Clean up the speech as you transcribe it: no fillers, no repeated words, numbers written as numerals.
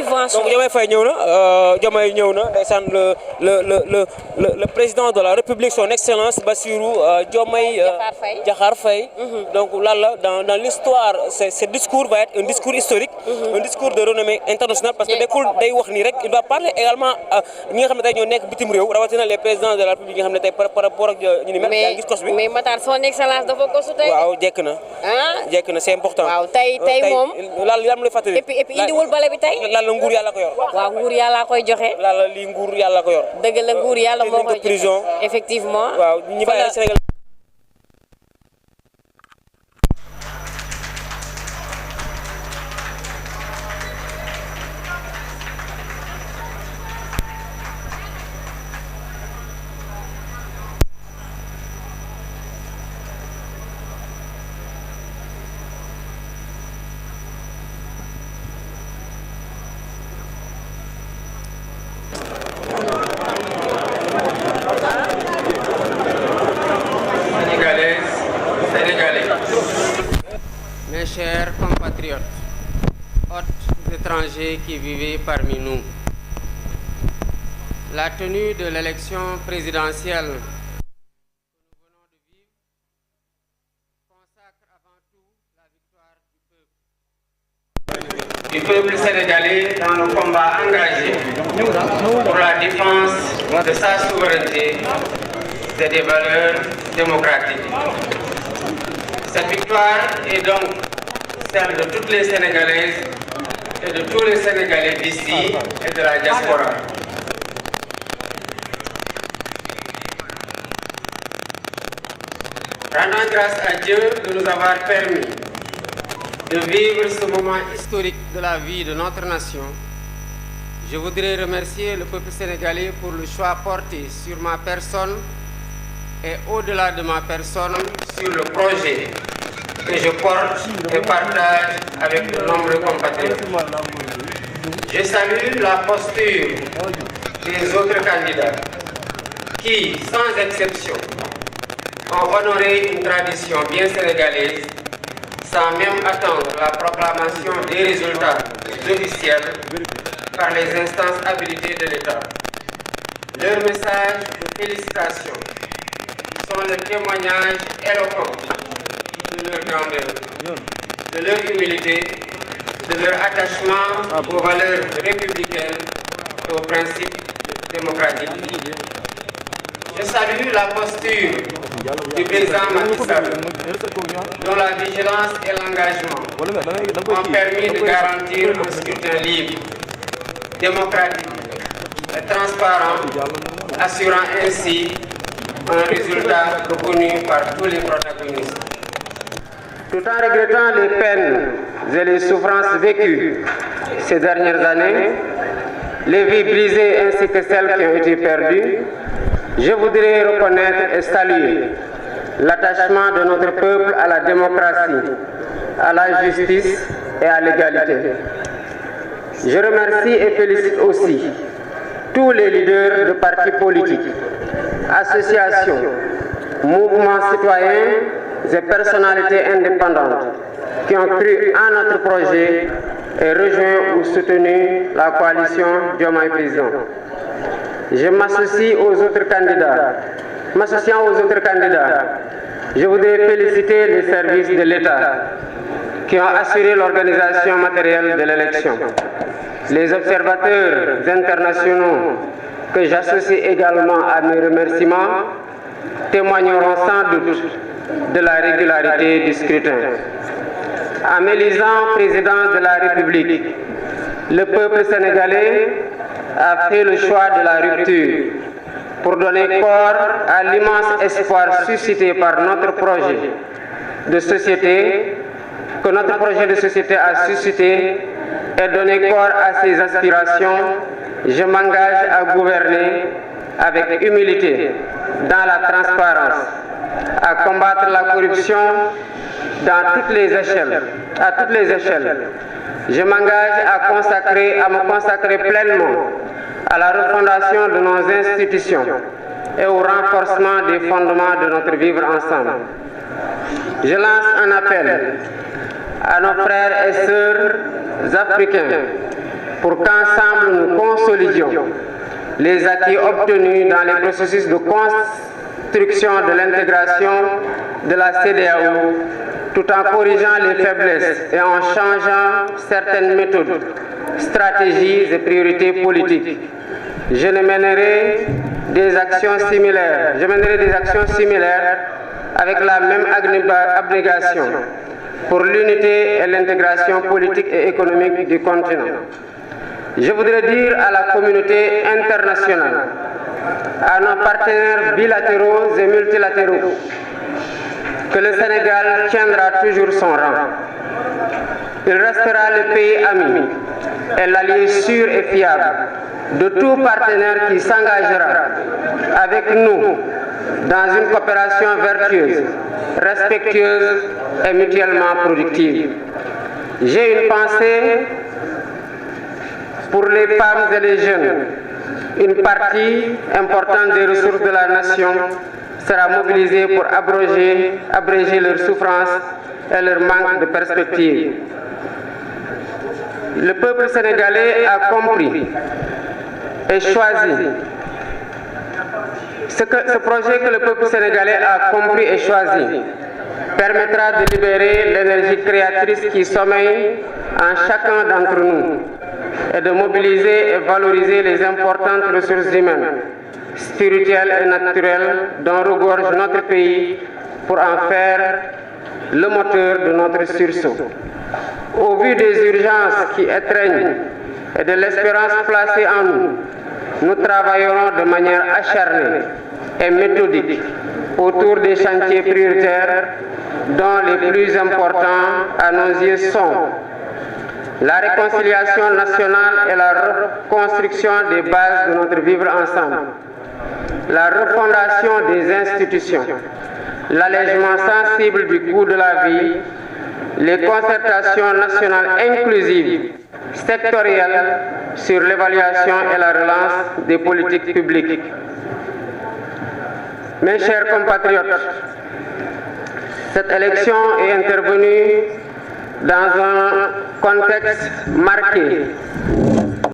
subvention. Donc Diomaye Faye ñëw na Diomaye ñëw na ndeysaan le président de la République son excellence Bassirou Diomaye Diakhar Faye. Donc là dans l'histoire ce discours va être un discours historique, un discours de renommée internationale parce que nekkul day wax nii rek il va parler également ñi nga xam ne tey ñoo nekk bitim réew rawatina les présidents de la République yi nga xam ne tey par rapport ak ñu ni mel. yaa ngi gis kos bi mais Matar son excellence dafa kosu tey. waaw jekk na. jekk na c'est important. waaw tey moom laal li am lay fàttali. et puis indiwul bale bi tey. laal la nguur yàlla ko yor. waaw nguur yàlla koy joxe. laal la lii nguur yàlla ko yor. dëgg la nguur yàlla moo koy joxe prison. effectivement. waaw ñi bàyyi Sénégal. Mes chers compatriotes, hôtes étrangers qui vivez parmi nous, la tenue de l'élection présidentielle que nous venons de vivre consacre avant tout la victoire du peuple sénégalais dans le combat engagé pour la défense de sa souveraineté et des valeurs démocratiques. Cette victoire est donc celle de toutes les Sénégalaises et de tous les Sénégalais d'ici et de la diaspora. Rendons grâce à Dieu de nous avoir permis de vivre ce moment historique de la vie de notre nation. Je voudrais remercier le peuple sénégalais pour le choix porté sur ma personne et au-delà de ma personne, sur le projet que je porte et partage avec de nombreux compatriotes. Je salue la posture des autres candidats qui, sans exception, ont honoré une tradition bien sénégalaise sans même attendre la proclamation des résultats officiels par les instances habilitées de l'État. Leur message de félicitations sont le témoignage éloquent de leur grandeur, de leur humilité, de leur attachement aux valeurs républicaines et aux principes démocratiques. Je salue la posture du président Macky Sall, dont la vigilance et l'engagement ont permis de garantir un scrutin libre, démocratique et transparent, assurant ainsi un résultat reconnu par tous les protagonistes. Tout en regrettant les peines et les souffrances vécues ces dernières années, les vies brisées ainsi que celles qui ont été perdues, je voudrais reconnaître et saluer l'attachement de notre peuple à la démocratie, à la justice et à l'égalité. Je remercie et félicite aussi tous les leaders de partis politiques, associations, mouvements citoyens et personnalités indépendantes qui ont cru en notre projet et rejoint ou soutenu la coalition Diomaye Président. Je m'associe aux autres candidats. M'associant aux autres candidats, je voudrais féliciter les services de l'État qui ont assuré l'organisation matérielle de l'élection. Les observateurs internationaux que j'associe également à mes remerciements témoigneront sans doute de la régularité du scrutin. En m'élisant président de la République, le peuple sénégalais a fait le choix de la rupture pour donner corps à l'immense espoir suscité par notre projet de société, que notre projet de société a suscité, et donner corps à ses aspirations. Je m'engage à gouverner avec humilité, dans la transparence, à combattre la corruption dans toutes les échelles, à toutes les échelles. Je m'engage à me consacrer pleinement à la refondation de nos institutions et au renforcement des fondements de notre vivre ensemble. Je lance un appel à nos frères et sœurs africains pour qu'ensemble nous consolidions les acquis obtenus dans les processus de construction de l'intégration de la CEDEAO, tout en corrigeant les faiblesses et en changeant certaines méthodes, stratégies et priorités politiques. Je mènerai des actions similaires avec la même abnégation pour l'unité et l'intégration politique et économique du continent. Je voudrais dire à la communauté internationale, à nos partenaires bilatéraux et multilatéraux, que le Sénégal tiendra toujours son rang. Il restera le pays ami et l'allié sûr et fiable de tout partenaire qui s'engagera avec nous dans une coopération vertueuse, respectueuse et mutuellement productive. J'ai une pensée pour les femmes et les jeunes. Une partie importante des ressources de la nation sera mobilisée pour abréger leurs souffrances et leur manque de perspective. Le peuple sénégalais a compris et choisi. Ce projet que le peuple sénégalais a compris et choisi permettra de libérer l'énergie créatrice qui sommeille en chacun d'entre nous et de mobiliser et valoriser les importantes ressources humaines, spirituelles et naturelles dont regorge notre pays pour en faire le moteur de notre sursaut. Au vu des urgences qui étreignent et de l'espérance placée en nous, nous travaillerons de manière acharnée et méthodique autour des chantiers prioritaires dont les plus importants à nos yeux sont la réconciliation nationale et la reconstruction des bases de notre vivre ensemble, la refondation des institutions, l'allègement sensible du coût de la vie, les concertations nationales inclusives, sectorielles sur l'évaluation et la relance des politiques publiques. Mes chers compatriotes, cette élection est intervenue dans un contexte marqué